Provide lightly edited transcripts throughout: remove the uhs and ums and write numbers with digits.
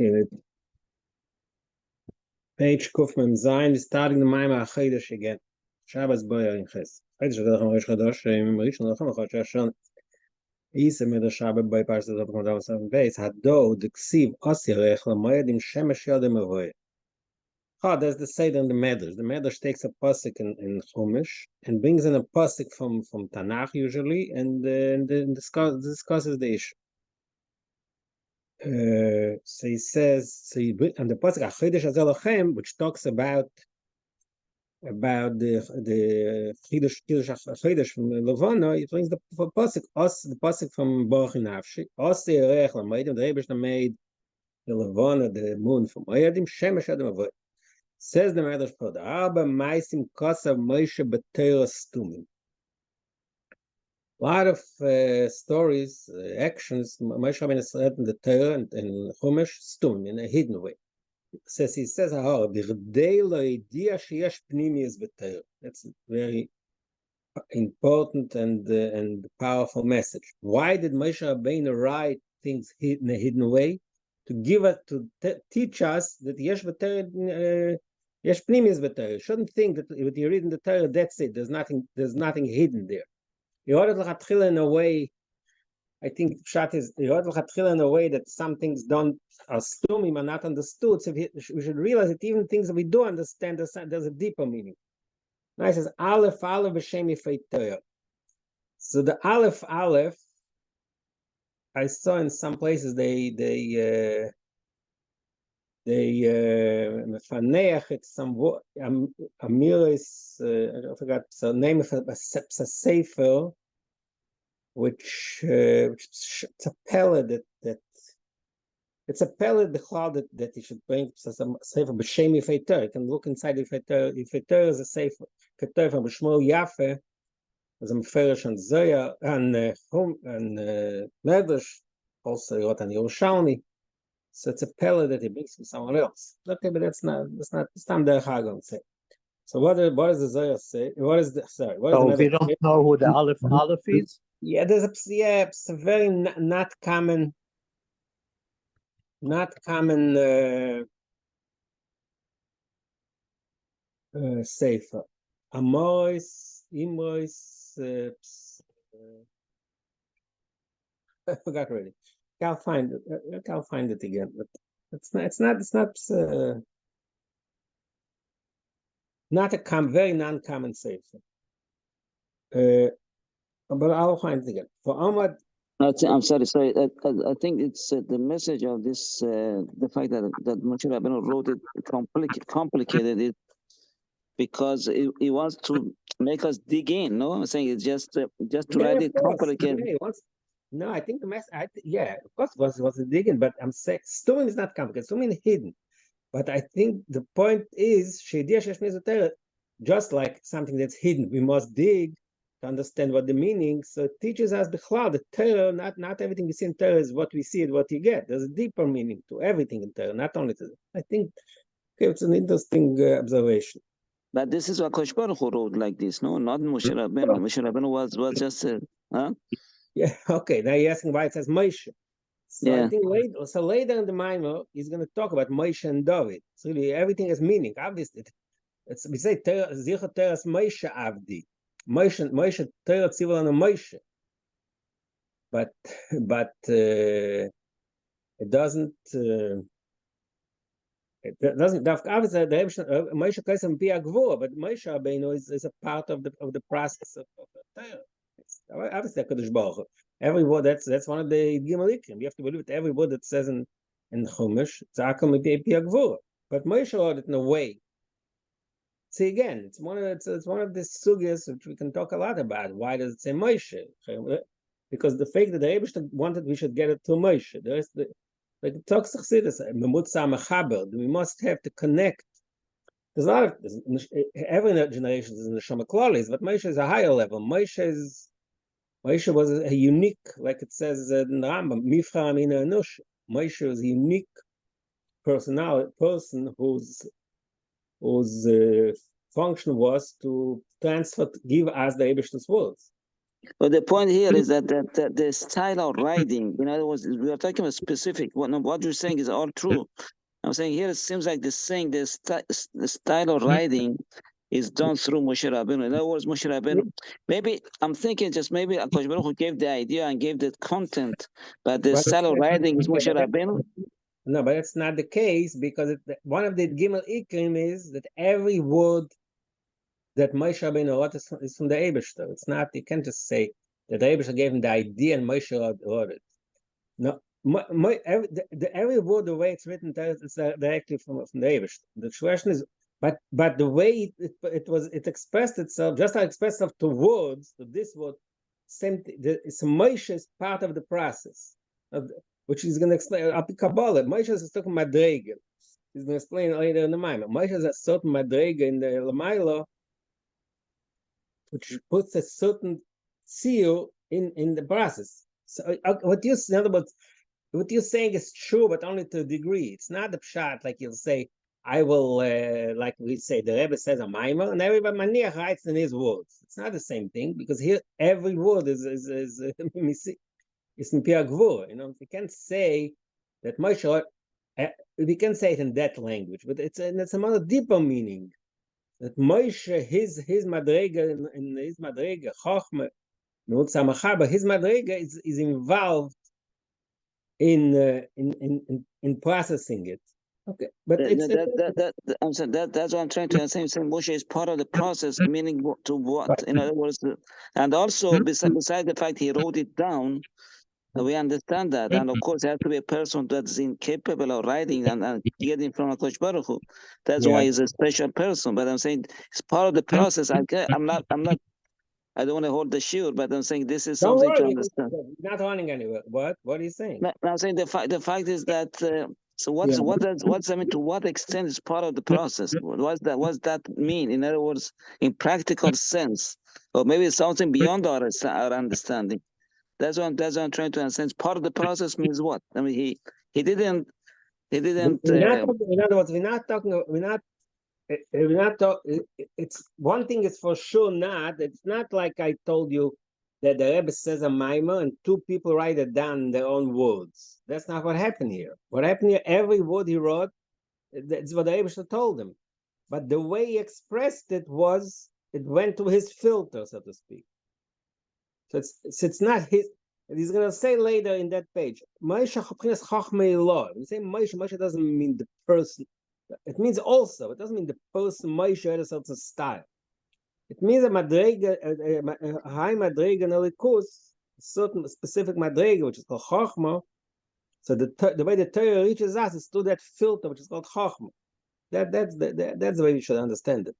Okay, page Kuf Mem Zayin, starting the Maimah HaChedesh again. Shabbos Boyer in Ches. Chedesh Adach Rosh Chodesh, Im Rishon Lacham Chodesh Shon. Isa Meder Shabbos Boyer Parshas Adach Rosh Chodesh Beis Hado D'Ksiv Osirech L'Moed Im Shemesh Yodem Avoy. There's the Seder in the Medrash. The Medrash takes a pasuk in Chumash and brings in a pasuk from Tanakh usually, and discusses the issue. So he says, and the pasuk Achidush Azelochem, which talks about the Chidush from Levana, he brings the pasuk from Baruch Nafshi. Os Yerech Lamoedim, the Rebbe made the Levana, the moon from Moedim, Shemesh Adam Avoy. Says the Medrash Pod, Arba Maisim Kosav Moshe B'Torah Stumim. A lot of stories, actions, Moshe Rabbeinu said in the Torah and Chumash, Stumim, in a hidden way. He says, that's a very important and powerful message. Why did Moshe Rabbeinu write things in a hidden way? To give us, teach us that yesh b'Torah, yesh pnimis b'Torah. You shouldn't think that if you read in the Torah, that's it. There's nothing hidden there. You ordered l'chatchila in a way. I think Pshat is in a way that some things are stumim are not understood. So we should realize that even things that we do understand, there's a deeper meaning. Now it says Aleph b'Shem Yifei Torah. So the Aleph, I saw in some places they mefaneach it's some Amiris, I forgot the name of a sefer, which it's a pellet that it's a pellet the cloud that you should bring some sefer b'Shem Yifei Torah. You can look inside Yifei Torah. Yifei Torah is a sefer. Torah from B'Shmuel Yafe. As a meferish and Zoya and Medrash, also he wrote on Yerushalmi. So it's a pellet that he brings from someone else. Okay, but that's not time the Hagon say. So what does the Zoya say? What is the we don't know who the Aleph is? Yeah, it's a very not common sefer. Amoris, Imois, I forgot already. I'll find it again. But it's not a very non-common sefer. But I'll find it again. For Ahmad, I'm sorry. I think it's the message of this, the fact that Moshe Rabbeinu wrote it complicated it because he wants to make us dig in. No, I'm saying it's just to write it complicated. No, I think the message. Of course, was digging, but I'm saying Stumim is not complicated. Stumim is hidden. But I think the point is, just like something that's hidden, we must dig to understand what the meaning. So it teaches us the cloud, the Torah. Not everything we see in Torah is what we see and what you get. There's a deeper meaning to everything in Torah, not only to. I think it's an interesting observation. But this is what Kosh Baruch Hu wrote like this, no? Not Moshe Rabbeinu. Moshe Rabbeinu was just huh? Yeah, okay. Now you're asking why it says Moshe. So yeah. I think later in the Maimah, he's going to talk about Moshe and David. So really everything has meaning. Obviously, we say Zicha Teras Moshe Avdi. Moshe Torah Tzivul on Moshe. But it doesn't. It doesn't. Obviously, Moshe Kaisam Pi Agvur, but Moshe Rabbeinu is a part of the process of Torah. Obviously, Kadosh Baruch Hu. Every word that's one of the Gimalikim. You have to believe that every word that says in Chumash, Tzakam Pi Agvur. But Moshe wrote it in a way. See again, it's one of the sugyas which we can talk a lot about. Why does it say Moshe? Because the fact that the Rebbe wanted we should get it to Moshe. There's like it talks to we must have to connect. There's a lot of every generation is in the Neshama Klalis, but Moshe is a higher level. Moshe was a unique, like it says in the Rambam, Mifra Amina Anush. Moshe was a unique person whose function was to give us the Eibishter's words. But the point here is that the style of writing, in other words, we are talking about specific. What you're saying is all true. I'm saying here it seems like the style of writing is done through Moshe Rabbeinu. In other words, Moshe Rabbeinu, maybe I'm thinking just maybe Akash Baruch Hu gave the idea and gave the content, but the style of writing is Moshe Rabbeinu. No, but that's not the case, because one of the Gimel Ikrim is that every word that Moshe Rabbeinu wrote is from the Eibishter. It's not, you can't just say that the Eibishter gave him the idea and Moshe wrote it. No, every word, the way it's written, it's directly from the Eibishter. The question is, but the way it expressed itself, just like it expressed itself to words, to this word, same thing. Moshe is part of the process, which he's going to explain. Api Kabbalah, Moshe is talking madrega. He's going to explain later in the Maimon. Moshe is a certain madrega in the Lamaila, which puts a certain seal in the process. So in other words, what you're saying is true, but only to a degree. It's not the pshat like you'll say, I will, like we say, the Rebbe says a mimer, and everybody maniach writes in his words. It's not the same thing, because here every word is mipia gvur. You know, you can't say that Moshe. We can say it in that language, but it's a more deeper meaning. That Moshe, his madrega, in his madrega, chochma, but his madrega is involved in processing it. Okay, but I'm saying that's what I'm trying to understand. Saying Moshe is part of the process, meaning to what? In other words, and also besides the fact he wrote it down, we understand that, and of course, there has to be a person that's incapable of writing and getting from Kosh Baruch Hu. That's why he's a special person. But I'm saying it's part of the process. I'm not. I don't want to hold the shiur, but I'm saying this is something to understand. Not running anywhere. What are you saying? No, I'm saying the fact is that. So what's I mean? To what extent is part of the process? What's that mean? In other words, in practical sense, or maybe it's something beyond our understanding. That's what I'm trying to understand. Part of the process means what? I mean, he didn't. In other words, we're not talking. It's one thing is for sure not. It's not like I told you that the Rebbe says a mimer and two people write it down in their own words. That's not what happened here. What happened here, every word he wrote, that's what the Rebbe told him. But the way he expressed it went to his filter, so to speak. So it's not his. He's going to say later in that page, Moshe Chachmei Lo. When you say Moshe doesn't mean the person. It means also, it doesn't mean the person Moshe had a certain style. It means a madrega, a high madrega in Elikus, a certain specific madrega, which is called Chachma. So the way the Torah reaches us is through that filter, which is called Chachma. That's the way we should understand it.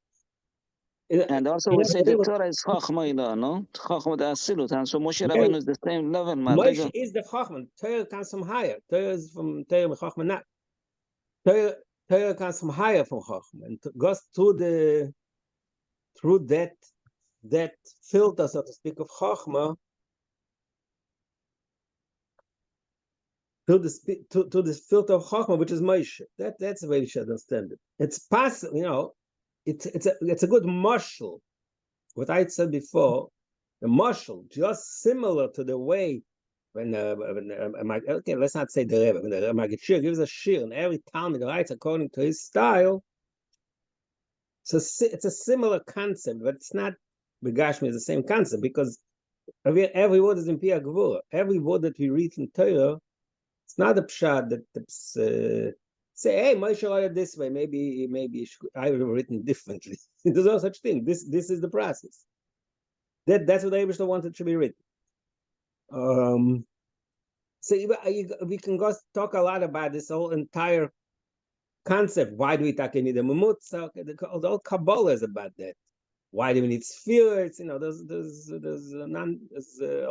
And also we say the Torah is Chachma, no? Chachma the Asilut, and so Moshe Rabbeinu is the same level. Moshe is the Chachma. Torah comes from higher. Torah is from Torah Chachma, not Torah comes from higher from Chachma, and goes through that filter, so to speak, of Chachma, to this filter of Chachma, which is Moshe. That's the way we should understand it. It's possible, you know. It's a good mashal. What I said before, the mashal, just similar to the way when okay, let's not say the Rebbe, when the Magid gives a shiur, and every Talmud writes according to his style. So it's a similar concept, but it's not Begashmi is the same concept, because every word is in Pia Gvura. Every word that we read in Torah, it's not a pshat that it's say, hey, Moshe wrote it this way. Maybe I would have written differently. There's no such thing. This is the process. That's what Abishta wanted to be written. So we can go talk a lot about this whole entire concept. Why do we talk in the Mamutza? The whole Kabbalah is about that. Why do we need spheres? You know, there's a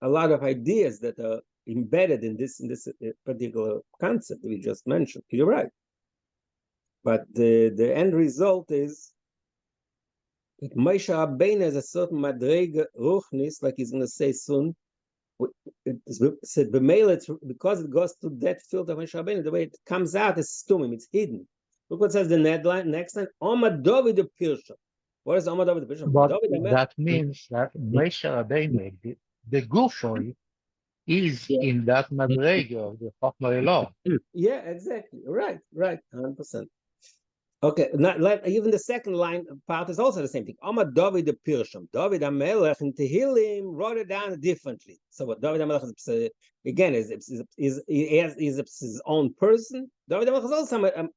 lot of ideas that are embedded in this particular concept we just mentioned. You're right, but the end result is that Moshe Rabbeinu has a certain madrega ruchnis, like he's going to say soon. It's said because it goes to that filter of Moshe Rabbeinu, the way it comes out is stumim, it's hidden. Look what says the next line, R'Dovid Olidort. What is Amar David Pirsham? But David Amelech. that means that Moshe Rabbeinu, the Gufoi, is in that Madrega of the Chokmah Law. Yeah, exactly. Right, 100%. Okay, even the second line part is also the same thing. Amar David the Pirsham, David Amelech in Tehillim wrote it down differently. So what David Amelech is again is his own person. David Amelech is also a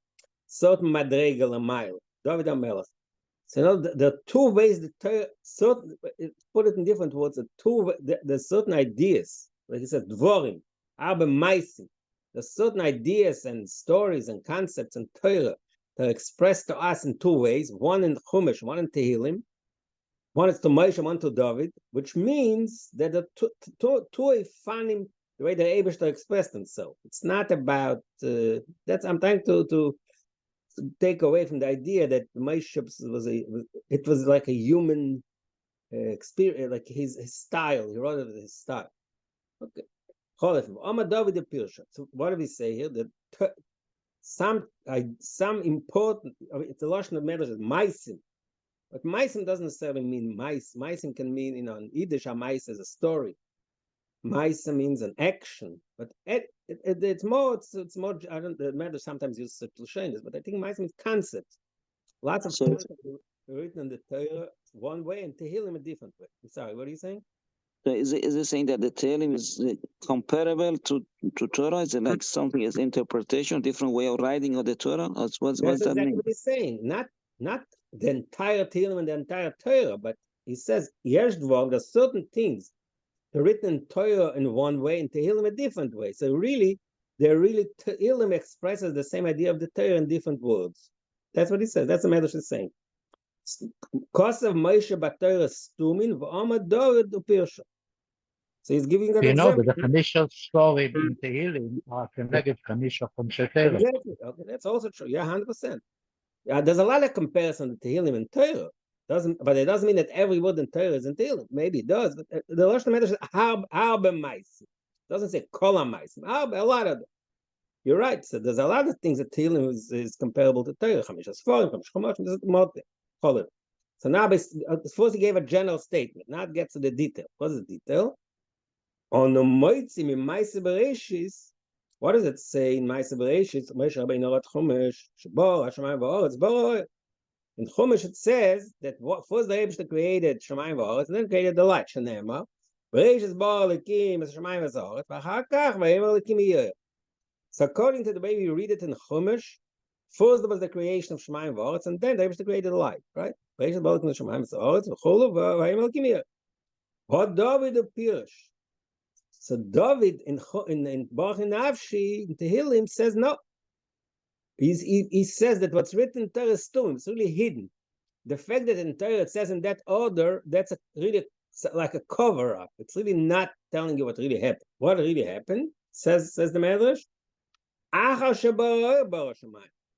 certain madregal a mile. David Amelech. So the two ways the certain put it in different words. The certain ideas, like he said, dvorim, arbe meisim. There's certain ideas and stories and concepts and Torah that are expressed to us in two ways. One in Chumash, one in Tehillim. One is to Moshe, one to David, which means that the two fanim, the way the Eibishter expressed themselves. It's not about that's. I'm trying to take away from the idea that Moshe was like a human experience, like his style. He wrote it his style. Okay. David the Pirsha. So what do we say here? That some important. It's a lashon of medrash. Meisim, but meisim doesn't necessarily mean mice. Meisim can mean, in Yiddish, a mice is a story. Meisim means an action, but it's more. It's more. I don't. The medrash sometimes use this, but I think meisim means concept. Lots of concepts written in the Torah one way and Tehillim a different way. I'm sorry, what are you saying? So is it saying that the Tehillim is comparable to Torah? Is it like something as interpretation, different way of writing of the Torah? What's That's that exactly mean? what he's saying. Not the entire Tehillim and the entire Torah, but he says there's certain things that are written in Torah in one way and Tehillim a different way. So really, Tehillim expresses the same idea of the Torah in different words. That's what he says. That's the Medrash is saying. Kosav Moshe B'Torah Stumin v'Amad David Upirsha. So he's giving an example. That the Chanisha story in Tehillim are connected Chanisha from Shetelem. Exactly. Okay, that's also true. Yeah, 100%. Yeah, there's a lot of comparison to Tehillim and Torah. But it doesn't mean that every word in Torah is in Tehillim. Maybe it does. But the Lashon Medrash is harbe ma'is. It doesn't say kol ha'ma'is. A lot of them. You're right. So there's a lot of things that Tehillim is comparable to Torah. Chamisha Sforim, Chamisha Chumash, this is more. So now, suppose he gave a general statement. Now it gets to the detail. What is the detail? On the Moitzim in Ma'aseh Bereshis, what does it say in Ma'aseh Bereshis? Moshe Rabbeinu wrote Chumash, Shebor Hashamayim va'aretz boro. In Chumash it says that first the Eibishter created Shamayim va'aretz and then created the light. Shene'emar Bereshis bara Elokim es Shamayim va'aretz v'achar kach va'yemer Elokim yiyeh. So according to the way we read it in Chumash, first there was the creation of Shamayim va'aretz and then the Eibishter created the light, right? Bereshis bara Elokim es Shamayim va'aretz v'cholu va'yemer Elokim yiyeh. What David appears. So David in Baruch Nafshi in Tehillim says no. He says that what's written in Torah is Tum. It's really hidden. The fact that in Torah it says in that order, that's really like a cover up. It's really not telling you what really happened. What really happened? Says the Medrash.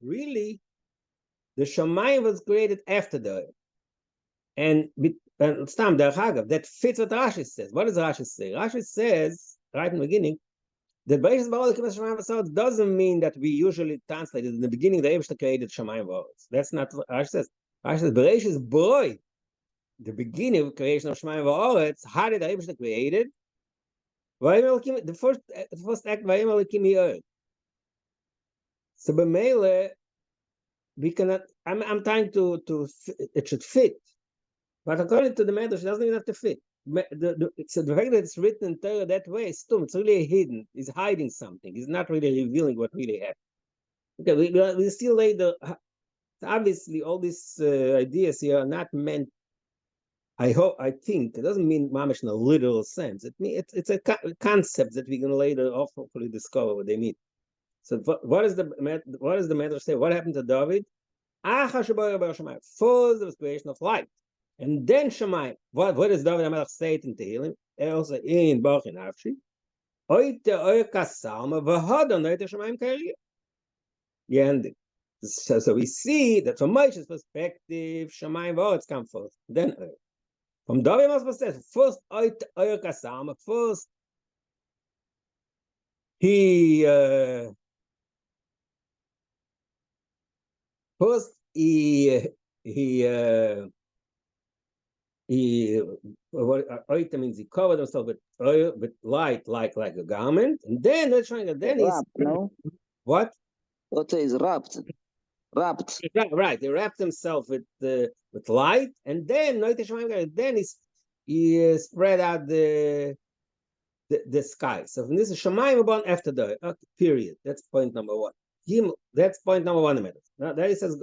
Really, the Shamayim was created after the earth. And Stam Derech Hagav, that fits what Rashi says. What does Rashi say? Rashi says, right in the beginning, that Bereshis bara Elokim es Shamayim va'aretz doesn't mean that we usually translate it in the beginning, the Eibishter created Shamayim va'aretz. That's not what Rashi says. Rashi says, Bereshis boroi, the beginning of creation of Shamayim va'aretz, how did the Eibishter create it? The first act, Vayemer Elokim yiyeh. So b'meile, we cannot, I'm trying to it should fit. But according to the Medrash, it doesn't even have to fit. So the fact that it's written in Torah that way is it's really hidden. It's hiding something. It's not really revealing what really happened. Okay, we still later. Obviously, all these ideas here are not meant. I think it doesn't mean mamish in a literal sense. It's a concept that we're going to later hopefully discover what they mean. So what does the Medrash say? What happened to David? First, there was creation of light. And then Shamayim. What does David HaMelech say in Tehillim? Also in Baruch Nafshi. Oite oika salma v'hodon oite Shamayim k'ariyah. The ending. So we see that from Moshe's perspective, Shamayim v'aretz come first. Then earth. From David HaMelech's perspective, first oite oika salma. First he he oita means he covered himself with oil, with light, like a garment, and then they're trying to then he's Wrapped, no? what? Ota is wrapped. Wrapped. Right, he wrapped himself with light, and then then he spread out the sky. So this is Shemayim upon after the period. That's point number one. Gimel. That's point number one. Now there he says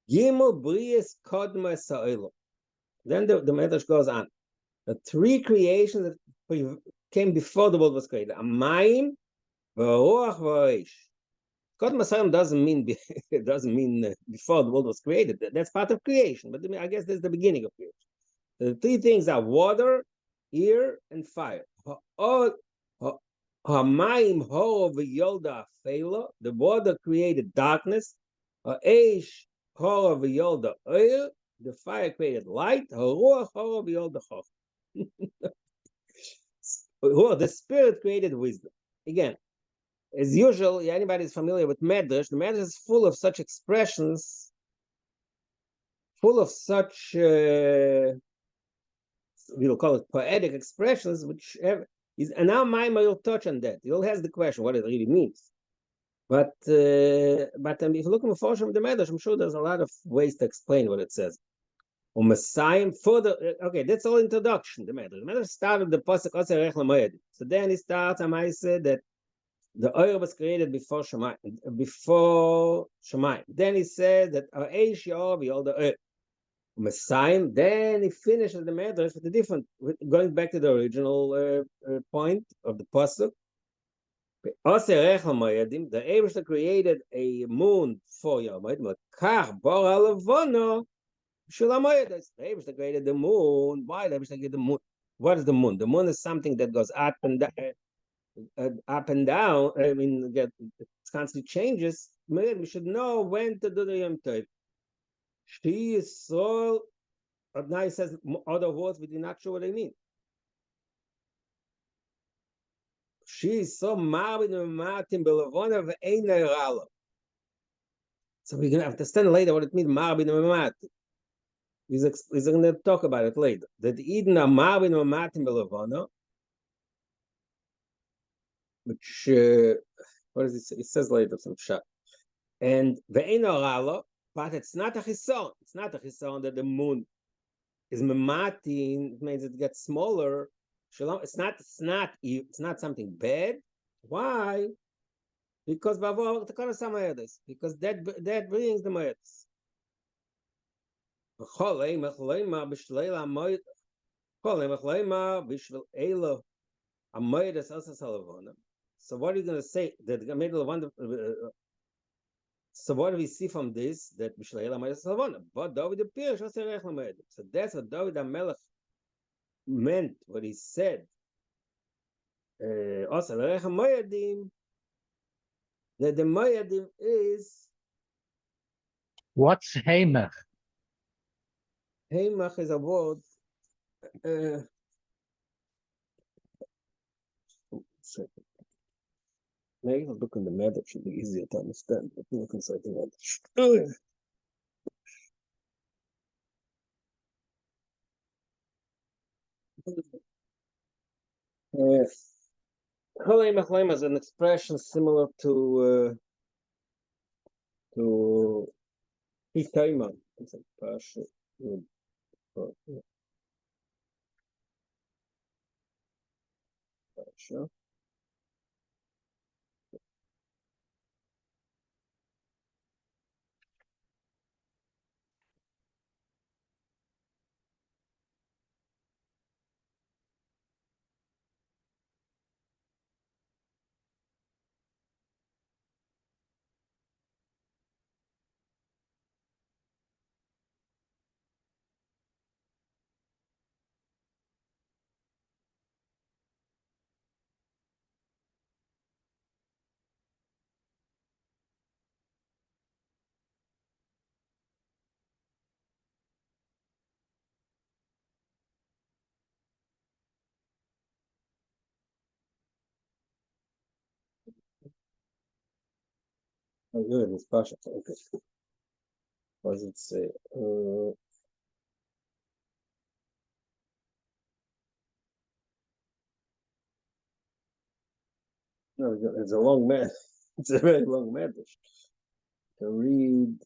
Gimel Brias Kodma Sa'ilo. Then the Medrash goes on. The three creations that came before the world was created: a Mayim, V'Ruach, V'Reish. Kodma Sa'ilo doesn't mean before the world was created. That's part of creation, but I guess that's the beginning of creation. The three things are water, air, and fire. Hamayim horo v'yolda afela. The water created darkness. Ha'esh horo v'yolda oil. The fire created light. Ha'ruach horo v'yolda chof. The spirit created wisdom. Again, as usual, anybody is familiar with Medrash, the Medrash is full of such expressions, full of such we'll call it poetic expressions, which is, and now Maimar will touch on that. He'll ask the question what it really means. But if you look at the portion of the Medrash, I'm sure there's a lot of ways to explain what it says. Or Messiah further. Okay, that's all introduction. The Medrash started the pasuk Oseh Rech L'Moed. So then he starts, and I said that the oil was created before Shemayim. Then he said that Eish Yor V'Yol the oil. Messiah. Then he finishes the Medrash with a different, going back to the original point of the pasuk. The Eibishter created a moon for Yom Moed. The Eibishter created the moon. Why the Eibishter created the moon? What is the moon? The moon is something that goes up and down. I mean, it constantly changes. We should know when to do the Yom Tov. She is so. Now he says other words, we do not sure what they mean. She is so marvin and martin belavona of rala. So we're gonna have to understand later what it means marvin and martin. He's going to talk about it later. That Eden are marvin and martin belavona, which what does it say? It says later some shot. And ve'ein rala, but it's not a chison. It's not a chison that the moon is mematin. It means it gets smaller. It's not something bad. Why? Because that brings the moedas. So what are you going to say? That made a wonderful. So what do we see from this? That but David appears. So that's what David HaMelech meant. What he said. That the Moedim is. What's Heimach? Heimach is a word. Maybe I'll look in the map. It should be easier to understand. But look inside the map. Oh yeah. Heimach is an expression similar to Hitayman. It's a partial. Sure. Oh, good. It's partial. Okay. What does it say? No, it's a long man. It's a very long medrash to read.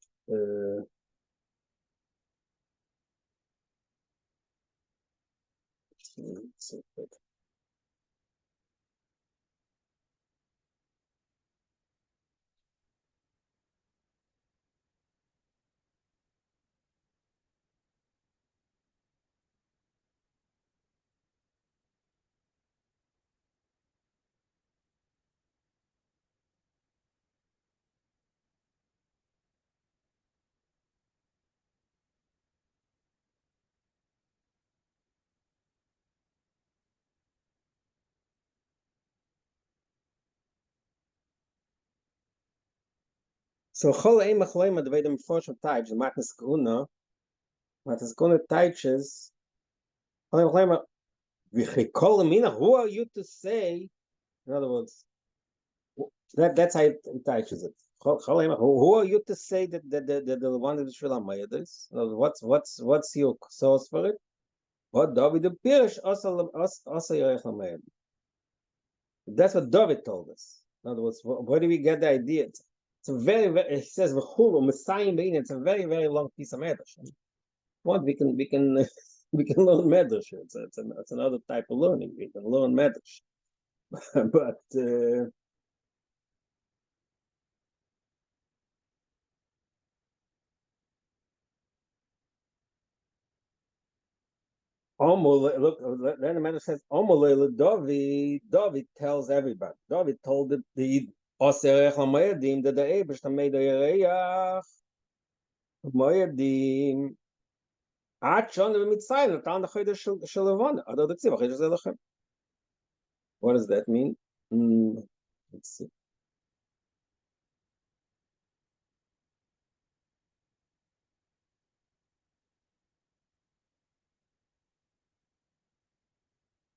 So chol ein machloim the way the fortune types the matnes kuna types chol ein machloim v'chikol mina. Who are you to say? In other words, that's how it touches it. Who are you to say that the one that is Shulam Mayadis? What's your source for it? What David the Pirish also Yerech Lamayad. That's what David told us. In other words, where do we get the idea? It's a very, very, it says V'chulu Messiah Bein. It's a very, very long piece of medrash. What we can we can learn medrash. It's another type of learning. We can learn medrash, but. Look, then the man says, David tells everybody. David told the Oserech HaMoedim that the Eibishter made the Yereach Moedim Ad Shon B'Mitzrayim Natan L'Chodesh Shel Levana Ad Odeksiv HaChodesh Zelachem. What does that mean? Let's see.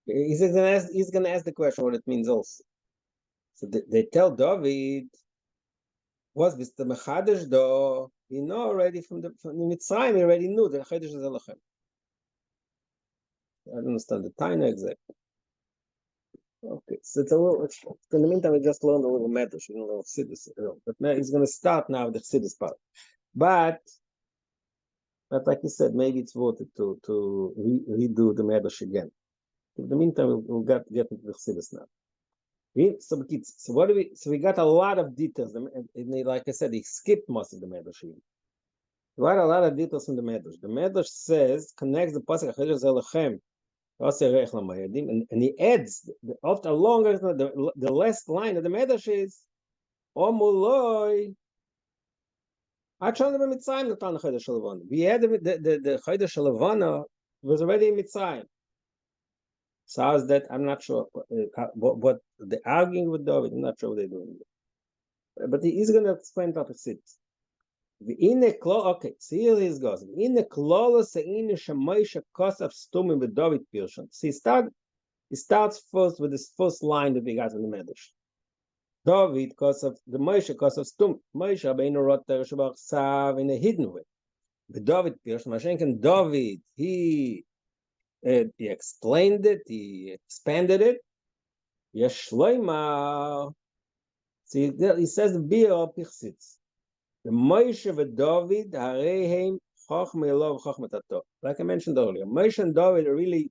He's going to ask the question what it means also. So they tell David, was this the Mechadesh do? You know already from the Mitzrayim, he already knew that Chodesh Zelachem. I don't understand the time exactly. Okay, so it's a little. In the meantime, we just learned a little medrash, a little chassidus. But now he's going to start now the chassidus part. But like you said, maybe it's worth it to redo the medrash again. In the meantime, we'll get into the chassidus now. So what do we? So we got a lot of details. And like I said, he skipped most of the medrash. We got a lot of details from the medrash. The medrash says connects the pasuk Chodesh Zelachem. And he adds after longer the last line of the medrash is Omuloi. We had the Chodesh Levana was already in Mitzrayim. So how's that? I'm not sure what they're arguing with David. I'm not sure what they're doing. But he's going to explain how to sit. Okay, so here he goes. In the klolos in Shemaisha Kosaf Stumim with David Pirshon. So he starts first with this first line that we got in the Medrash. David Kosaf the Moshe Kosaf Stum Moshe Rabbeinu wrote the Shabbat Sav in a hidden way. With David Pirshon, Mashenken David, he explained it, he expanded it. Yeshloima. See, he says the Bia Pichsitz. The Moshe and David, Harehem Chochmei Elov Chochmet Ato. Like I mentioned earlier, Moshe and David are really,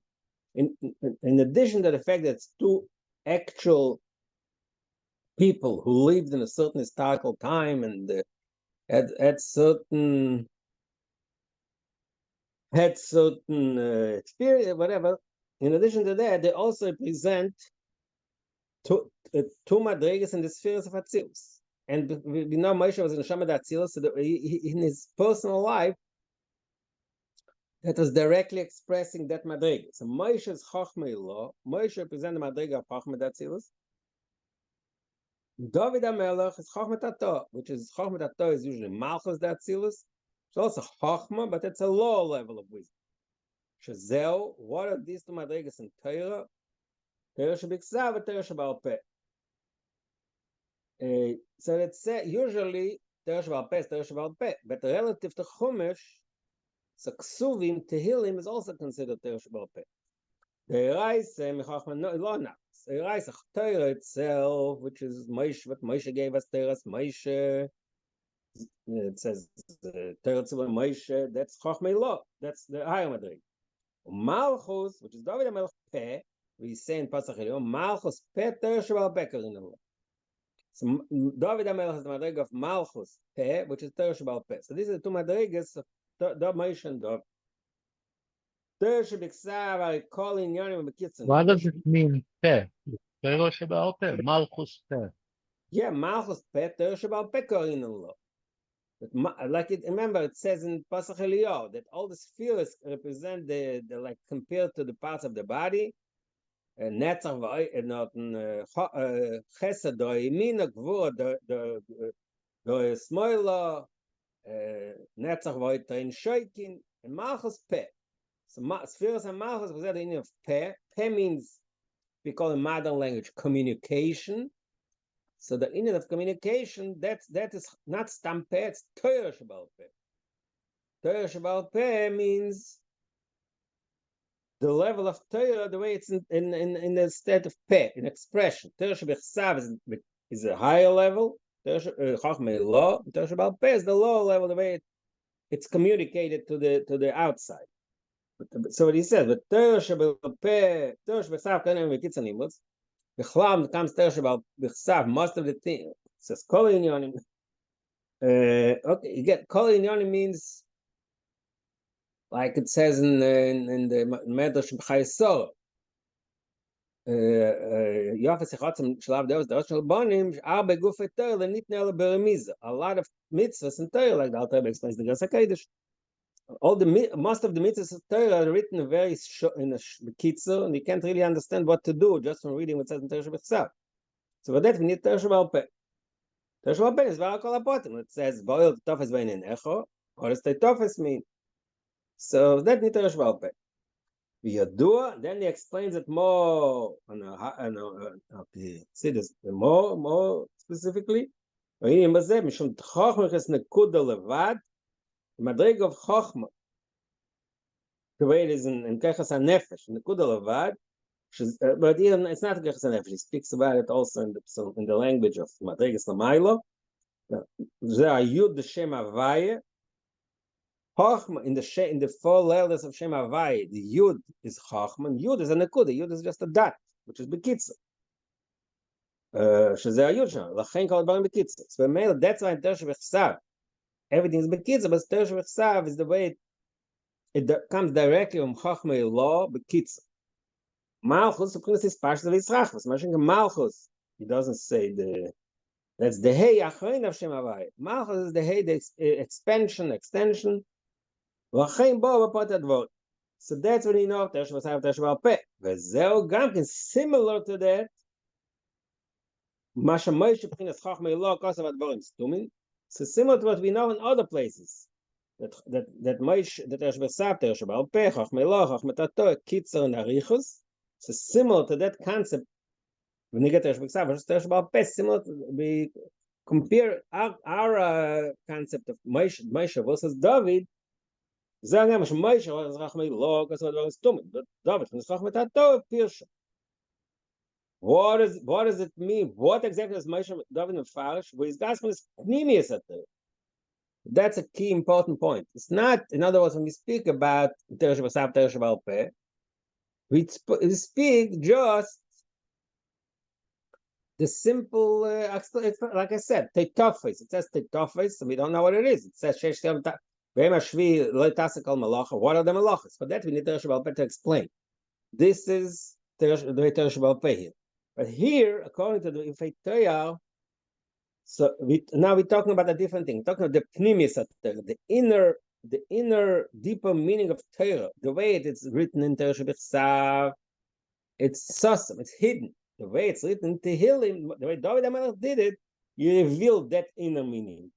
in addition to the fact that it's two actual people who lived in a certain historical time and had certain experience, whatever. In addition to that, they also present two madrigas in the spheres of Atzilus. And we know Moshe was in Shamad Atzilus, so in his personal life, that was directly expressing that madriga. So Moshe's Chochmei Lo, Moshe represents the madriga of Chochmei Atzilus. David HaMelech is Chochmei Tato, which is Chochmei Tato is usually Malchus Atzilus. It's also Chochmah, but it's a lower level of wisdom. Shazeo, what are these two madrigas in Torah? Torah Shebiksav and Torah Shebal Peh. So let's say usually Torah Shebal Peh is Torah Shebal Peh, but relative to Chumash, so Ksuvim, Tehillim is also considered Torah Shebal Peh. The Rais Mechachman Lo Now. Torah itself, which is Moshe, what Moshe gave us, Torah's Moshe. It says Torah Tzibur Moshe, that's Chochmei Lo, that's the higher Madrig. Malchus, which is David HaMelech Peh, we say in Pasach Elyon, Malchus Peh Torah Shebal Peh Karin. So David HaMelech is the Madrig of Malchus Peh, which is Torah Shebal Peh. So these are the two Madrigas of David Moshe and David. Torah Shebiksav are calling Yonim Bekitzin. What does it mean, Peh? Torah Shebal Peh, Malchus Peh. Yeah, Malchus Peh, Torah Shebal Peh Karin. Like it, remember, it says in Pasach Eliyah that all the spheres represent the like compared to the parts of the body. Netzach Chesed, the Yemina, Gvura, the Smoila, Netzach V'Oitein Shoikin, and Malchus Peh. So spheres and Malchus was the meaning of Peh. Peh means, we call in modern language, communication. So the inner of communication, that is not stampe, it's Torah Shebal Peh. Torah Shebal Peh means the level of Torah, the way it's in the state of Peh, in expression. Torah Shebechsav is a higher level. Chochmei Lo. Torah Shebal Peh is the lower level, the way it's communicated to the outside. So what he says, but Torah Shebal Peh, Torah Shebechsav Kanem V'Kitzan Nimutz. The Chlam comes Torah Shebal B'Chsav, most of the thing. It says Kol Inyonim. Okay, you get Kol Inyonim means, like it says in the Medrash B'Chayesor. Yofes Echotzim Shalav Deos Deos Shel Bonim Arbe Gufei Torah Lenitne Ele Beremiza. A lot of mitzvahs in Torah, like the Alter Rebbe explains the Gas HaKodesh. Most of the mitzvahs of Torah are written very short in a kitzur, and you can't really understand what to do just from reading what says in Torah Shebechsav. So for that we need Torah Shebal Peh. Torah Shebal Peh is very kol hapotim. It says Bo'il Tofes Bein Echo. What does Tofes mean? So that need Torah Shebal Peh. V'yadua, then he explains it more. Okay, see this more specifically. V'yinim bazeh mishum t'chochmah ches nekuda levad. The madrig of Chochmah, the way it is in Kechas HaNefesh, in the Nekuda Levad, but even it's not Kechas HaNefesh. He speaks about it also in the language of Madrigas Lamaylo. There are Yud the Shem Havaya. Chochmah in the four letters of Shem Havaya, the Yud is Chochmah, and Yud is a Nekuda. Yud is just a dot, which is Bekitza. שזה היוד שם, לכן כל הדברים בקיצר. So that's why in Torah Shebechsav everything is Bekitza, but Torah Shebechsav is the way it comes directly from Chochmei Lo Bekitza. Malchus, of course, is partial Yitzrachos. Malchus, he doesn't say that's the Hey Achrein of Shem Havai. Malchus is the Hey, the extension. L'chein bo b'pot advot. So that's when you know Torah Shebechsav, Torah Shebal Peh. V'zeu gamkin, similar to that, Masha Moshe B'chinas Chochmei Lo Kosav Advorim Stumin. So similar to what we know in other places, that Moshe, that Torah Shebechsav, Torah Shebal Peh, Chochmei Lo, Chochmei Tato, Kitzer, and Arichus. So similar to that concept, when you get Torah Shebechsav versus Torah Shebal Peh, similar to, we compare our concept of Moshe versus David. Sagen wir, Moshe was Chochmei Lo, Kosav Advorim Stumin, but David was Chochmei Tato, Pirsha. What does it mean? What exactly is Moshe David and Farish? Where his gospel is pnimius at there. That's a key important point. It's not, in other words, when we speak about Torah Shebechsav, Torah Shebal Peh, we speak just the simple, like I said, Teitofes. It says Teitofes, so we don't know what it is. It says Shesh Tel Ve'em Hashvi Lo Tasek Al Malacha. What are the malachas? For that we need Torah Shebal Peh to explain. This is the way Torah Shebal Peh here. But here, according to the Ifei Torah, so now we're talking about a different thing. We're talking about the pnimius of Torah, the inner, deeper meaning of Torah, the way it is written in Torah Shebechsav, it's sussum, it's hidden. The way it's written in Tehillim, the way David HaMelech did it, you reveal that inner meaning.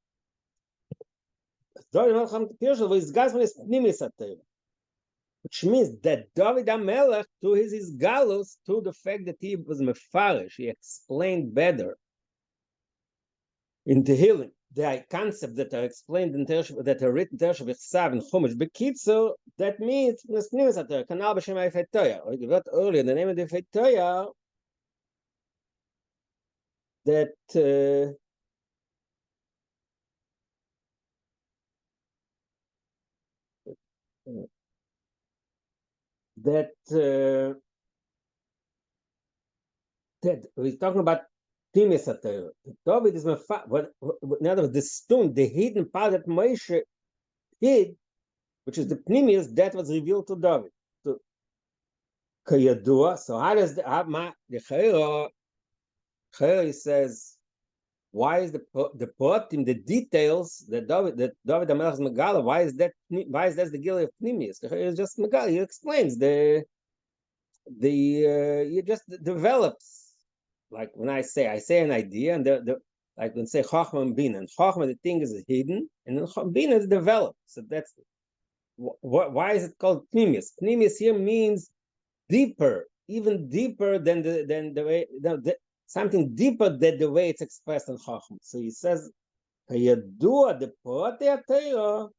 David HaMelech Pirshal, his gospel is pnimius of Torah. Which means that David HaMelech, to his galus, to the fact that he was mefarish, he explained better in Tehillim the concept that are explained in that are written in Torah Shebechsav and Chumash Bekitzer. That means Kanal B'Shem Ifei Torah. Like we got earlier, the name of the Ifei Torah that that we're talking about Timis Atayr. David is in other words, the stone, the hidden part that Moshe hid, which is the Pnimius, that was revealed to David. So, Kayadua, so how does the Chayra says, why is the Potim, the details that David HaMelech is Megala, why is that the Gilui of Pnimius? The Chayra is just Megala. He explains he just develops, like when I say an idea, and like when say Chachma and Bina, and Chachma, the thing is hidden, and then Bina is developed. So that's why is it called Pnimius? Pnimius here means deeper, even deeper than the way something deeper than the way it's expressed in Chachma. So he says, "Hayadua the poate atayra."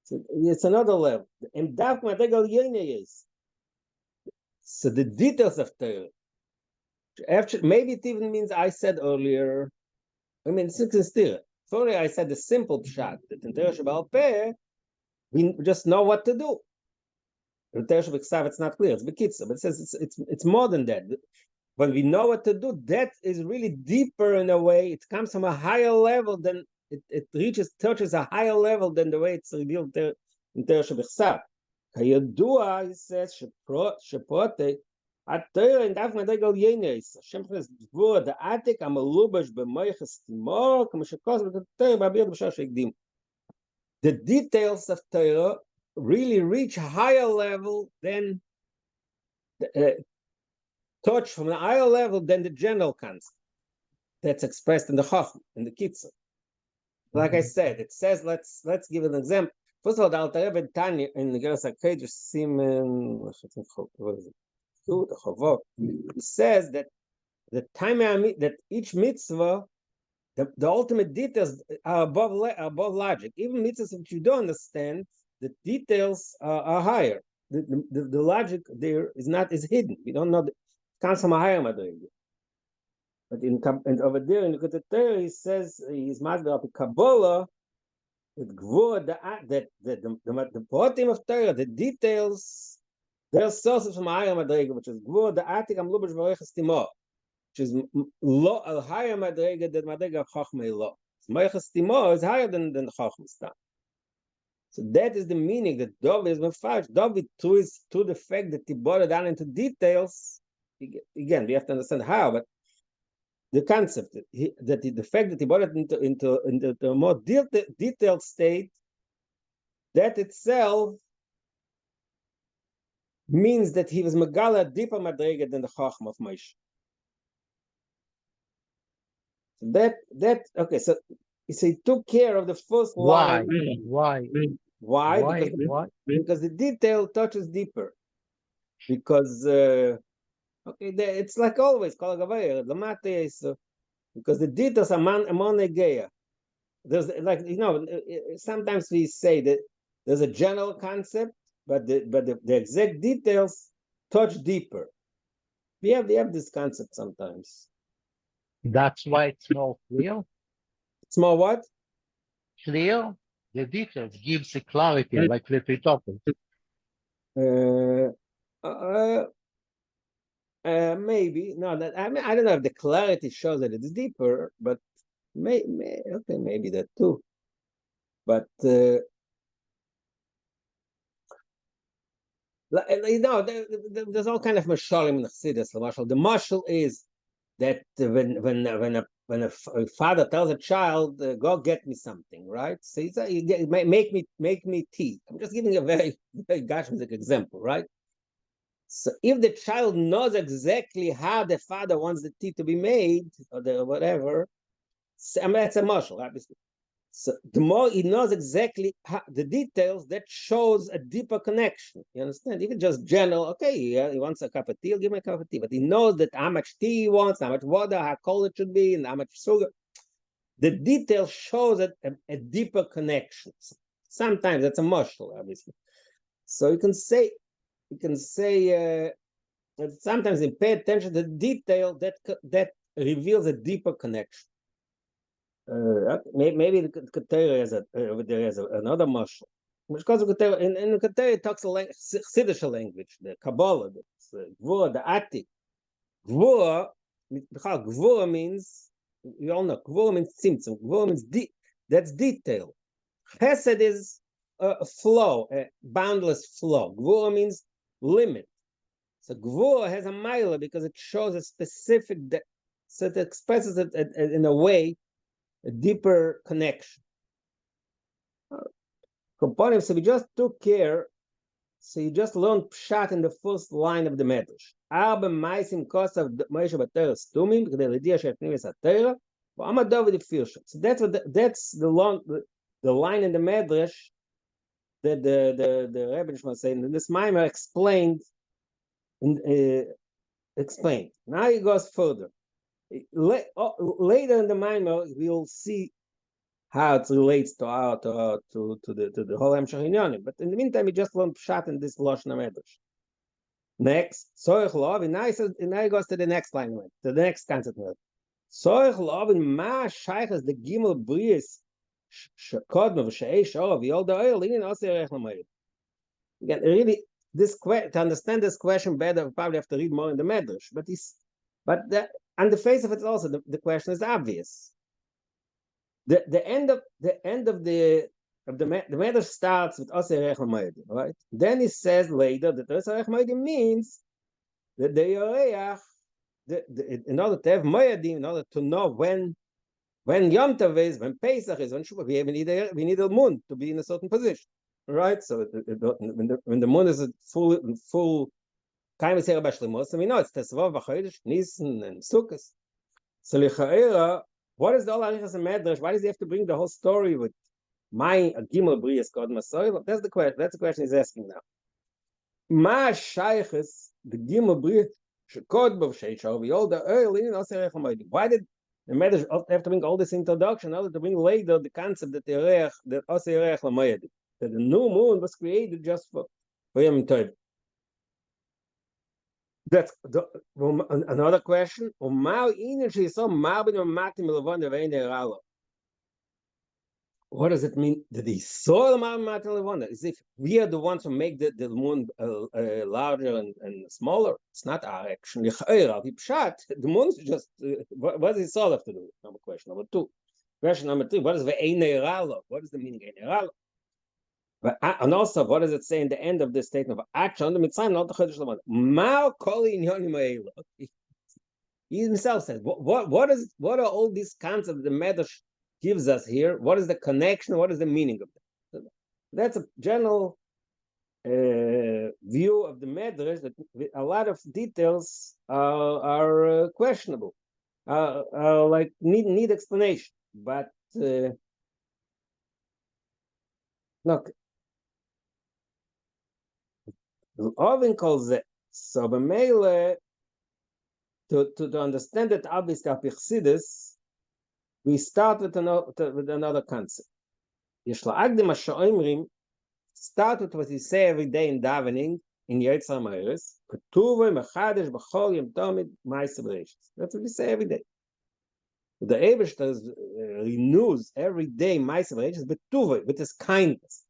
So it's another level. And that is. So the details of Torah, maybe it even means I said earlier. I mean, it's still. Sorry, I said the simple shot that in Torah Sheba'al Peh, we just know what to do. In Torah Sheba'al it's not clear. It's Bekitza, but it says it's more than that. When we know what to do, that is really deeper in a way. It comes from a higher level than it touches a higher level than the way it's revealed there in Torah Sheba'al. Kayadua, he says, Sheprote, Atayra in Daf Madrigal Yenes, Hashem says, Dvur, the Atik, Amalubash, B'moiches Timor, Kamashakos, B'Tayra, B'Abir, B'Shar Shekdim. The details of Torah really reach a higher level than touch from a higher level than the general concept that's expressed in the Chacham, in the Kitzur. Like I said, it says, let's give an example. First of all, the Alter Rebbe Tanya in the Geras HaKodesh Simen, what is it? He says that the time that each mitzvah, the ultimate details are above logic. Even mitzvahs that you don't understand, the details are higher. The logic there is hidden. We don't know. It comes from a higher madriga. But and over there in the Torah, he says he's masber of Kabbalah. The potim of Torah, the details, their sources from higher madrega, which is Gvur the Atik am Lubash Vareches Timor, which is lo al higher madrega than madrega of Chachmei lo. Vareches Timor is higher than Chachmei Stam. So that is the meaning that David is mefarsh. David through the fact that he brought it down into details. Again, we have to understand how, but the concept the fact that he brought it into a more detailed state, that itself means that he was Megala deeper madrega than the Chacham of Moshe. So that okay. So he took care of the first line. Why? Because the detail touches deeper. Because it's like always because the details are monegeya. There's sometimes we say that there's a general concept, but the exact details touch deeper. We have this concept sometimes. That's why it's more clear. It's more what? Clear. The details gives a clarity, like the topic. Maybe no. I mean, I don't know if the clarity shows that it's deeper, but maybe that too. But there's all kind of mashalim in Chassidus. The mashal is that when a father tells a child, "Go get me something," right? So he says, "Make me tea." I'm just giving a very very gashmizik example, right? So if the child knows exactly how the father wants the tea to be made, or whatever, I mean, that's a mashal, obviously. So the more he knows exactly the details, that shows a deeper connection. You understand? Even just general, okay, he wants a cup of tea, he'll give me a cup of tea. But he knows that how much tea he wants, how much water, how cold it should be, and how much sugar. The detail shows a deeper connection. Sometimes that's a mashal, obviously. So you can say that sometimes you pay attention to the detail that reveals a deeper connection. Maybe the Ketera has another mashal. Because in the Ketera it talks a Siddish language, the Kabbalah, the Gvura, the Atik. Gvura means, you all know, Gvura means tzimtzum. Gvura means that's detail. Chesed is a flow, a boundless flow. Gvura means limit. So Gvura has a mila because it shows a specific, so it expresses it in a way, a deeper connection. Components, so we just took care, so you just learned pshat in the first line of the medrash. Arba maisim kosav Moshe b'Torah stumim k'dei l'diya she'pnimis ha'Torah v'amad David firsha. So that's the line in the medrash that the Rebbe was saying. This Maimer explained. Now he goes further. Later in the Maimer, we'll see how it relates to the whole Hemshech Inyanim. But in the meantime, we just learned pshat in this Lashon HaMedrash. Next, Soich Lov, and now he goes to the next line, to the next concept. Soich Lov, and Ma Shaychas, the Gimel Bris, Shekodma, V'Shei Shora, V'Yol Da'oil, Linin Osir Rech Lamayim. Again, really, to understand this question better, we probably have to read more in the Medrash. But on the face of it also, the question is obvious. The end of the Medrash starts with Osir Rech Lamayim, right? Then he says later that Osir Rech Lamayim means that the Yoreach, in order to have Moedim, in order to know when Yom Tov is, when Pesach is, when Shuvah, we need a moon to be in a certain position, right? So when the moon is full, Kaim Yisera B'Shlimos, so we know it's Tesvav, B'Chodesh, Nisan, and Sukkot. So L'Chaera, what is the Ol Arichas and Medrash? Why does he have to bring the whole story with my Gimel Brias God Masoil? That's the question. That's the question he's asking now. Ma Shaychus, the Gimel Brias, Shekod B'V Sheishar, V'Yol Da'oil, Linin Osir Rech Lamayim. Why did the Medrash have to bring all this introduction in order to bring later the concept that Osir Rech Lamayim, that the new moon was created just for Yom Tov? That's another question. What does it mean that he saw the Matin Levana? As if we are the ones who make the moon larger and smaller. It's not our action. The moon is just, what does he saw have to do? Question number 2. Question number 3, what is the Eineralo? What is the meaning of Eineralo? And also, what does it say in the end of this statement of action? He himself says, what are all these concepts the Medrash gives us here? What is the connection? What is the meaning of that? That's a general view of the Medrash, that a lot of details are questionable, like need explanation. But look, Ovin calls it so. B'meile, to understand that obviously Apichsidis, we start with another concept. Yeshla Agdim Ashoimrim start with what he say every day in davening in Yetzer Meiris. Ketuvay Mechadesh B'Chol Yom Tomid Ma'aseh Bereishis. That's what we say every day. The Eibishter renews every day Ma'aseh Bereishis B'Tuvay, with his kindness.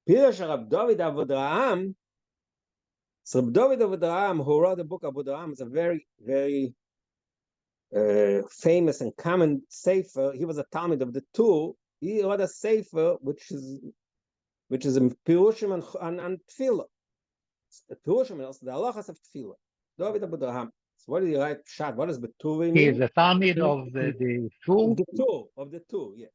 Pirush R'Dovid Olidort. So R'Dovid Olidort, who wrote the book of Olidort, is a very, very famous and common sefer. He was a Talmud of the two. He wrote a sefer which is in Pirushim and Tefillah. The Pirushim is the halachas of Tefillah. R'Dovid Olidort. So what did he write? Pshat. What does Betuvi mean? He is a Talmud of the two. Of the two, yeah.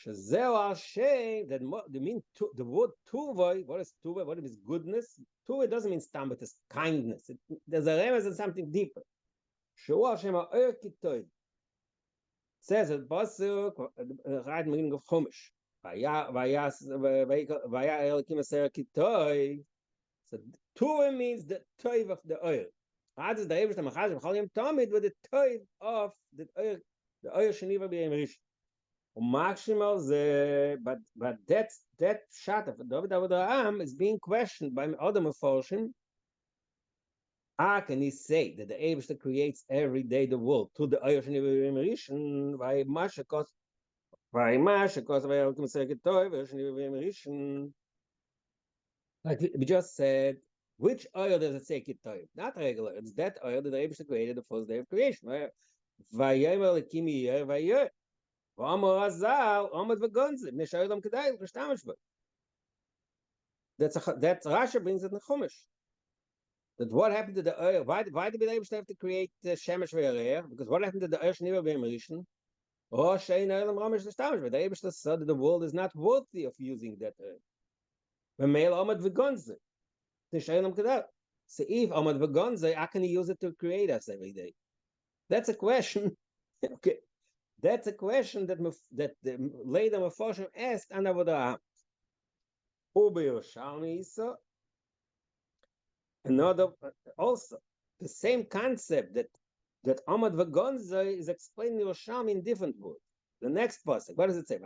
Shazeo Hashem, that mean the word Tuvay. What is Tuvay? What is goodness? Tuvay doesn't mean stam, but it's kindness. There's a remez and something deeper. Shua Hashem ha'or kitoy. Says it, Basuk, right meaning of Chumash. Vaya Elokim Aser Kitoy. So Tuvay means the toiv of the oil. How is the Eibush Machaz B'Chol Yom Tomid with the toiv of the oil sheniva b'yem rishon. But that shot of David Olidort is being questioned by other Meforshim How can he say that the Eibishter creates every day the world to the Oyer Sheni Rishon by Masha cause by Masha cause by Elkim Seketoi Rishon Rishon? Like we just said, which oil does it say Ketoi? Not regular. It's that oil that the Eibishter created the first day of creation. Right? Vayomer Lekimi Yer Vayer. V'amor Azal Omad V'Gonzim Neshaydam Kedai L'Shtamish Bo. That's Rashi brings it in the Chumash. That what happened to the oil? Why did the Eibishter have to create Shemesh V'Yareir? Because what happened to the oil Shniva V'Yemerishon? Oh, Shein Olam Ramesh L'Shtamish Bo. The Eibishter said that the world is not worthy of using that oil. V'Meil Omad V'Gonzim. So if Amad Vagonze, how can he use it to create us every day? That's a question. Okay, that's a question that the later Meforshim asked Anavodah. Another also the same concept that Amad Vagonze is explained in Yerushalmi in different words. The next pasuk, what does it say?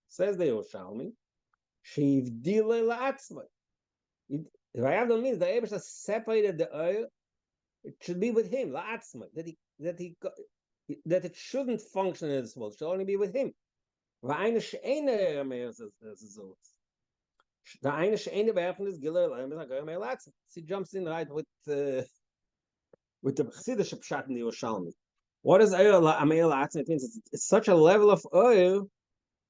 Says the Yerushalmi. Shivdile la'atzmai. Vayavdil means the Eibishter separated the oil. It should be with him, la'atzmai. That it shouldn't function in this world. It should only be with him. V'ayne she'ene meir zezos. The ayne she'ene be'erfen is gilel meir la'atzmai. He jumps in right with the Chassidish pshat in the Yerushalmi. What is oil meir la'atzmai? It means it's such a level of oil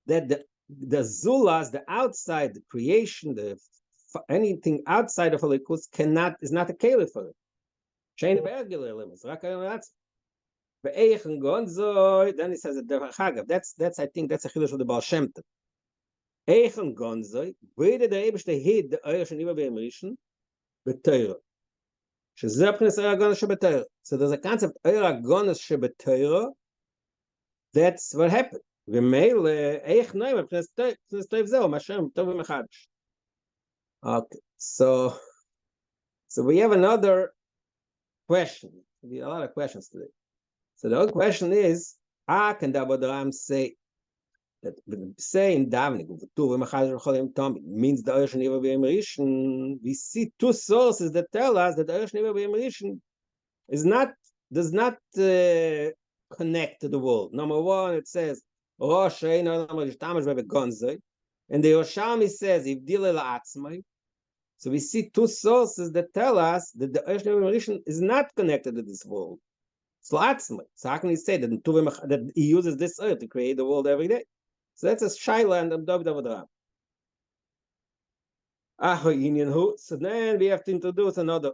that the zulas, the outside, the creation, anything outside of Halikus is not a caliph for it. Chain of regular limits. Then he says that that's I think that's a chiddush of the Baal Shem Tov. Eichen gonzoi, where did the Eibishter hid the Oyer Sheniva B'Yemerishon? B'Torah. Shezeh p'nes Oyer HaGonos sheB'Torah. So there's a concept Oyer HaGonos sheB'Torah. That's what happened. Okay, so we have another question. We have a lot of questions today. So the other question is, how can the Ram say that in davening means the Oyer Sheniva B'Yemerishon? We see two sources that tell us that the Oyer Sheniva B'Yemerishon does not connect to the world. Number one, it says and the Yerushalmi says, if so we see two sources that tell us that the Oyer Sheniva B'Yemerishon is not connected to this world. It's la'atzmai. So how can he say that he uses this earth to create the world every day? So that's a shaila and R'Dovid Olidort. So then we have to introduce another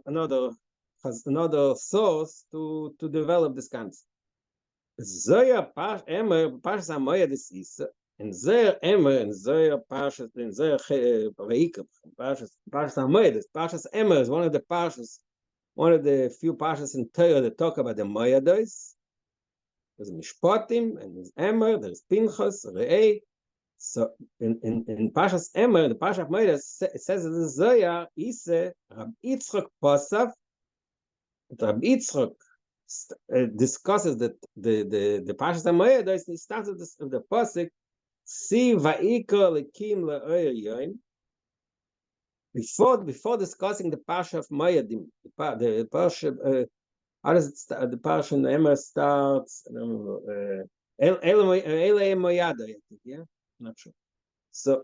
source to develop this concept. Zoya Pash Emer Pash Samoya this is and Zoya Emer and Zoya Pash and Zoya Veikab Pash Samoya. This Pash Emer is one of the few Pashas in Torah that talk about the Moyados. There's Mishpatim and there's Emer, there's Pinchas, Re'ei. So in Pashas Emer, the Pash of Moyados, it says that the Zoya Ise Rab Yitzchak Pasaf. Rab Yitzchak discusses that the Pashas HaMoedos, he starts with the pasuk, Si va'ikra lekim la'oyer yoim. Before discussing the Pasha of Moedim, the Pasha, how does it start? The Pasha in the Emer starts, I don't know, Ele Moyada, I think, yeah? Not sure. So,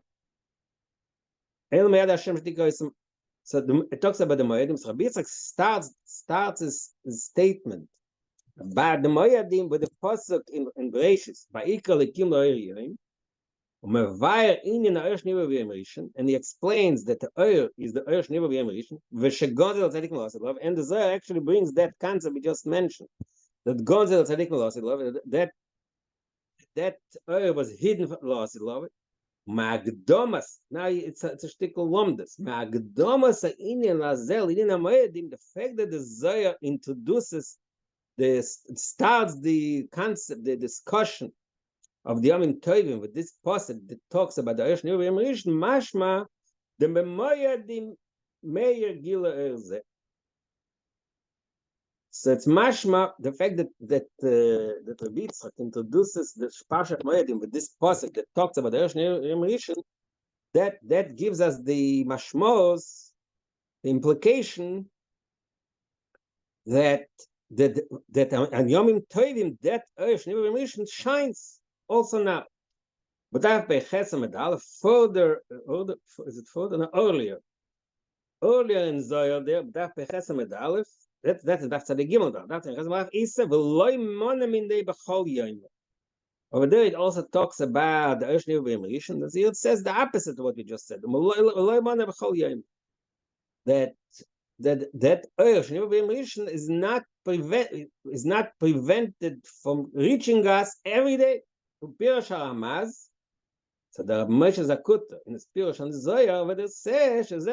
Ele Moyada Hashem Shtikoyim. So it talks about the Moedim. So Rabbi Yitzchak starts his statement about the Moedim with the pasuk in Bereshis, Va'ikra lekim la'oyer yoim, u'mevayer inyan ha'oyer sheniva b'Yemerishon, and he explains that the oyer is the oyer sheniva b'Yemerishon, v'shegonzel tzadik me'aseh lov, and the Zohar actually brings that concept we just mentioned, that gonzel tzadik me'aseh lov, that oyer was hidden from l'aseh lov. Magdomas. Now it's a shtickle lomdas. Magdomas inyan lazel inyan ha'moedim. The fact that the Zohar starts the concept, the discussion of the Yomim Tovim with this pasuk that talks about the Oyer Sheniva B'Yemerishon, mashma the memoyadim meir gila erze. So it's mashma the fact that Rabbi Yitzchak introduces the Parshat Moedim with this pasuk that talks about the Oyer Sheniva B'Yemerishon, that gives us the mashmos the implication that on Yomim Tovim that Mission shines also now. But that by Chesed Medal further, is it further? No, earlier in Zohar there, that by Chesed Medal, that's the Gimel da. That's Chesed Medal. Isa v'loy monem in dei b'chol yom. Over there, it also talks about the Oshni Mission. It says the opposite of what we just said. V'loy monem b'chol yom. That Oshni Mission is not prevented from reaching us every day. To Pirush HaRamaz. So the Moshe Zakuta in the Pirush on the Zohar over there says, so the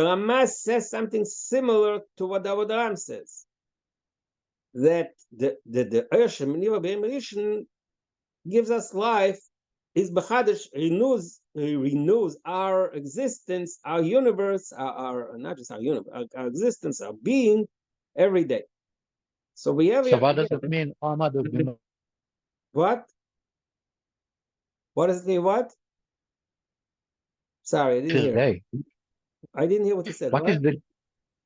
Ramaz says something similar to what the Avodah says. That the Oshim Rishon gives us life, is B'chadash renews our existence, our universe, our not just our universe, our existence, our being every day. So we have. So what does it mean? What? What does it mean? What? Sorry, I didn't hear. I didn't hear what you said. What is the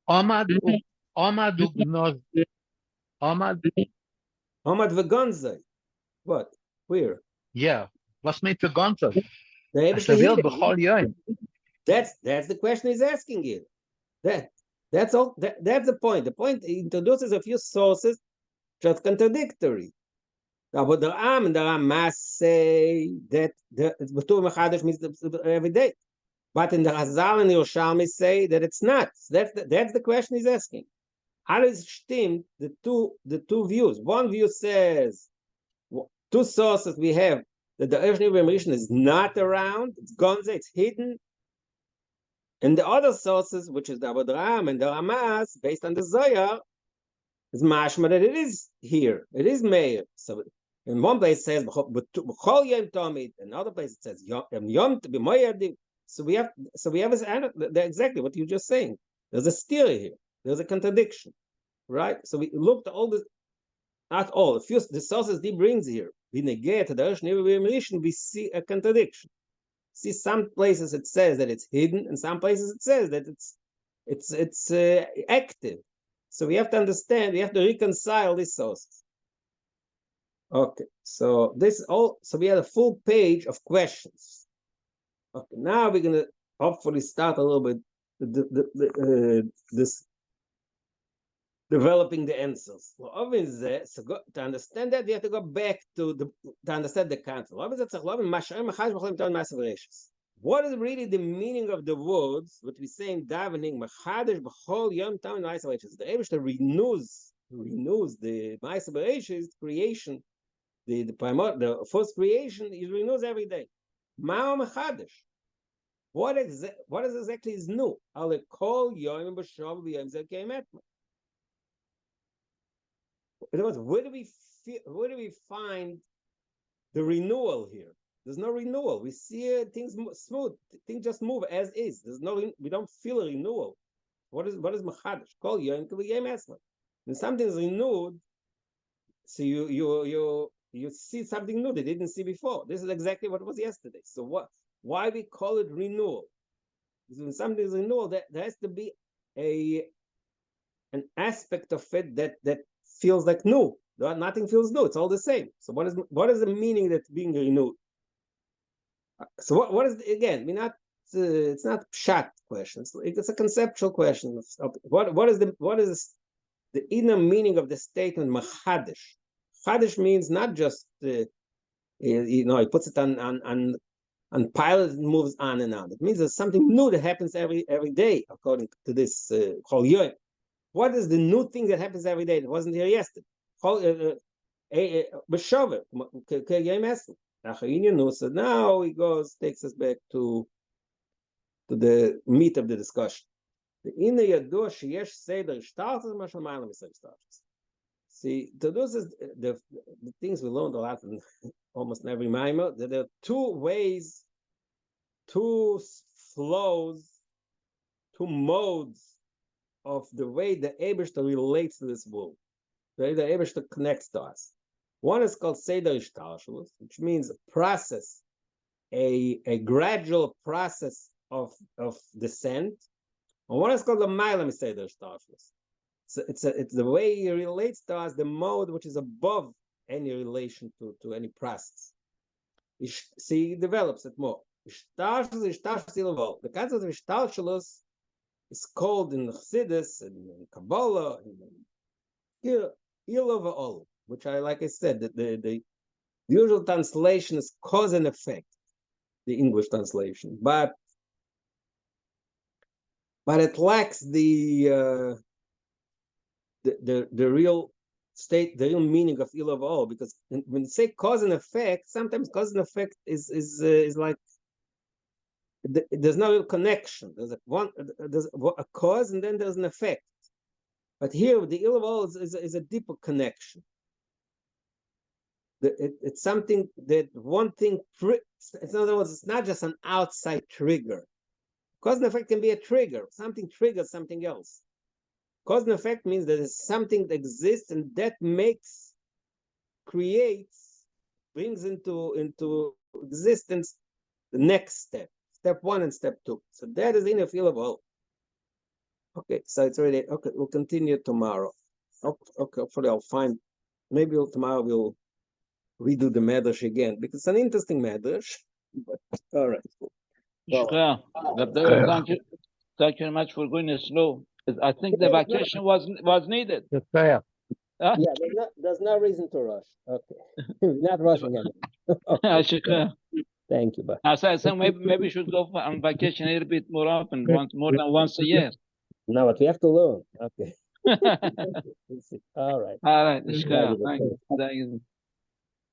Amad Ugnoz? Amad V'Gonzai. What? Where? Yeah. What's meant to Gonzai? That's the question he's asking you. That's all. That's the point. The point introduces a few sources just contradictory. But the Am and the Ramaz say that the B'tur Mechadash means every day. But in the Chazal and the Yerushalmi say that it's not. That's the question he's asking. How does stem the two views? One view says two sources we have that the Oshni Mission is not around, it's gonze, it's hidden. And the other sources, which is the Avodah and the Ramaz, based on the Zohar, is mashma that it is here, it is meir. So in one place it says b'chol yom tamid, another place it says yom b'moyadim. So we have exactly what you're just saying. There's a steer here. There's a contradiction, right? So we looked at all this, not all. The sources he brings here, we negate the Oshni, we see a contradiction. See, some places it says that it's hidden, and some places it says that it's active. So we have to understand. We have to reconcile these sources. Okay, so So we had a full page of questions. Okay, now we're gonna hopefully start a little bit this developing the answers. Well, to understand that, we have to go back to understand the concept. What is really the meaning of the words, what we say in davening, the Eibishter renews the Ma'aseh Bereishis creation, the first creation, he renews every day. What is exactly is new? In other words, where do we find the renewal here? There's no renewal. We see things smooth. Things just move as is. We don't feel a renewal. What is machadash? Kol yom k'v'yem esma. When something is renewed, so you see something new that you didn't see before. This is exactly what was yesterday. So why we call it renewal? Because when something is renewal, there has to be an aspect of it that feels like new. Nothing feels new. It's all the same. So what is the meaning that's being renewed? So what is again? It's not pshat question. It's a conceptual question. What is the inner meaning of the statement machadish? Chadish means not just he puts it on pilot and moves on and on. It means there's something new that happens every day, according to this Chol Yoim. What is the new thing that happens every day that wasn't here yesterday? So now he takes us back to the meat of the discussion. See, this is the things we learned a lot in almost in every Maimah, that there are two ways, two flows, two modes of the way the Eibishter relates to this world, the way the Eibishter connects to us. One is called Seder Ishtalshelus, which means a process, a gradual process of descent, and one is called the Mailam Seder Shtalshlus. So it's the way he relates to us, the mode which is above any relation to any process. See, he develops it more. The concept of Ishtalshalus is called in Chassidus and in Kabbalah, Ilov, which like I said, the usual translation is cause and effect, the English translation, but it lacks the real state, the real meaning of Ilov, because when you say cause and effect, sometimes cause and effect is like there's no real connection. There's a cause and then there's an effect. But here, the Ilov is a deeper connection. It's something that one thing. In other words, it's not just an outside trigger. Cause and effect can be a trigger. Something triggers something else. Cause and effect means that there's something that exists and that creates, brings into existence the next step. Step 1 and step 2. So that is in a field of all. Okay, so it's already okay. We'll continue tomorrow. Okay, hopefully I'll find. Maybe tomorrow we'll redo the medrash again because it's an interesting medrash. But all right. Shukran. Thank you. Thank you very much for going slow. I think the vacation was needed. Fair. Huh? Yeah, there's no reason to rush. Okay, not rushing anything. Shukran. Thank you, bye. So maybe we should go on vacation a little bit more often, more than once a year. No, but we have to learn. Okay. All right. All right. Thank you.